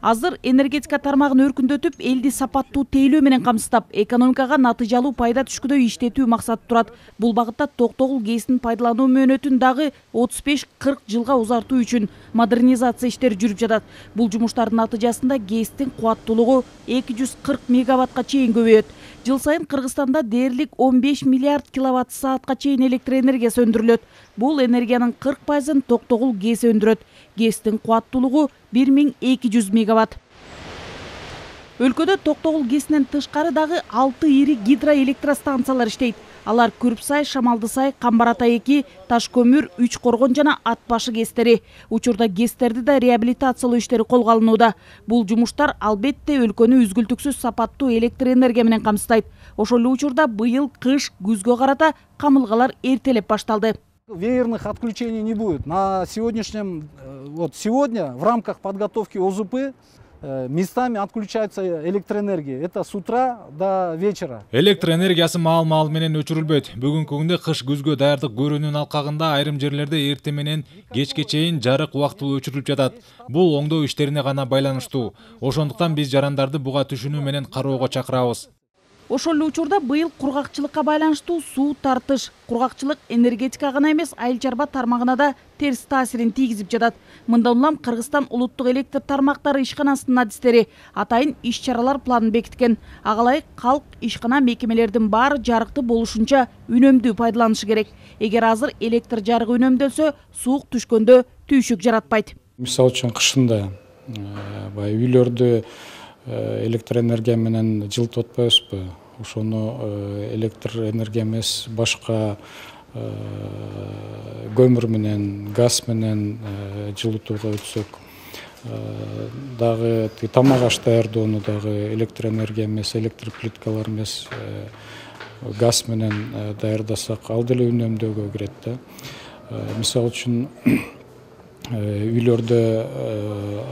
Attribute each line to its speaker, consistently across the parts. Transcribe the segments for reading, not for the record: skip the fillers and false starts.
Speaker 1: Азыр энергетика тармагын өркүндөтүп, элди сапаттуу тейлөө менен камсыздап, экономикага натыйжалуу пайда түшкүдөй иштетүү максаты турат. Бул багытта Токтогул ГЭСин пайдалануу мөөнөтүн дагы 35-40 жылга узартуу үчүн модернизация иштери жүрүп жатат. Бул жумуштардын натыйжасында ГЭСтин кубаттуулугу 240 мегаваттка чейин көбөйөт. Жыл сайын Кыргызстанда дээрлик 15 миллиард киловатт саатка чейин электр энергиясы өндүрүлөт. Бул энергиянын 40%-ын Токтогул ГЭС өндүрөт. ГЭСтин кубаттуулугу 1200 мегаватт. Өлкөдө Токтогул ГЭСинен тышкары дагы 6 ири гидроэлектростанциялар иштейт. Алар Күрпсай, Шамалдысай, Камбаратай 2, Ташкөмүр, Үч Коргон жана Атбашы ГЭСтери. Учурда ГЭСтерди да реабилитациялоо иштери колго алынууда. Бул жумуштар албетте өлкөнү үзгүлтүксүз сапаттуу электр энергия менен камсыздайт. Ошол эле учурда быйыл кыш күзгө карата камылгалар эртелеп башталды.
Speaker 2: Веерных отключений не будет. На сегодняшнем, сегодня в рамках подготовки ОЗП местами отключается электроэнергия. Это с утра до вечера.
Speaker 3: Электр энергиясы маал менен өчүрүлбөйт. Бүгүнкү күндө кыш күзгө даярдык көрүүнүн алкагында айрым жерлерде эрте менен кечке чейин жарык убактылуу өчүрүлүп жатат. Бул оңдоо иштерине гана байланыштуу. Ошондуктан биз жарандарды буга түшүнүү менен кароого чакырабыз.
Speaker 1: Ошол эле учурда быйыл кургакчылыкка байланыштуу суу тартыш, кургакчылык энергетика гана эмес, айыл чарба тармагына да терс таасирин тийгизип жатат. Мындан улам Кыргызстан улуттук электр тармактары ишканасынын адистери атайын иш-чаралар планын бекиткен. Ага ылайык калк ишкана мекемелердин баары жарыкты болушунча үнөмдүү пайдаланышы керек. Эгер азыр электр жарыгы үнөмдөлсө, суук түшкөндө түйшүк жаратпайт.
Speaker 4: Мисалы үчүн кышында үйлөрдү электр энергия менен жылытып атпайбызбы? Ошону электр энергия эмес, башка көмүр менен, газ менен жылытууга өтсөк, дагы тамак аш даярдоону дагы электр энергия эмес, электр плиткалар эмес, газ менен даярдасак, ал деле үнөмдөөгө кирет да. Мисалы үчүн үйлөрдө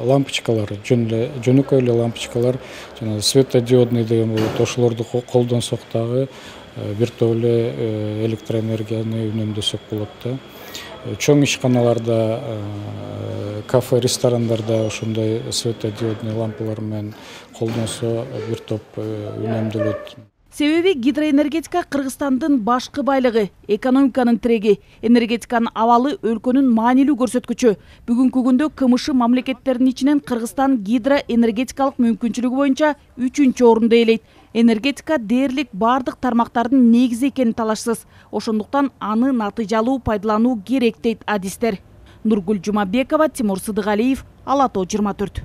Speaker 4: лампочкалар, жөнөкөй эле лампочкалар, жана светодиодный деген болот, ошолорду колдонсок дагы бир топ эле электроэнергияны үнөмдөсөк болот да. Чоң ишканаларда, кафе, ресторандарда ошондой светодиодный лампалар менен колдонсо бир топ үнөмдөлөт.
Speaker 1: Себеби гидроэнергетика Кыргызстандын башкы байлыгы, экономиканын тиреги, энергетиканын абалы өлкөнүн маанилүү көрсөткүчү. Бүгүнкү күндө КМШ мамлекеттеринин ичинен Кыргызстан гидроэнергетикалык мүмкүнчүлүгү боюнча 3-чү орунду ээлейт. Энергетика дээрлик бардык тармактардын негизи экени талашсыз. Ошондуктан аны натыйжалуу пайдалануу керек дейт адистер. Нургүл Жумабекова, Тимур Сыдыгалиев, Ала Тоо 24.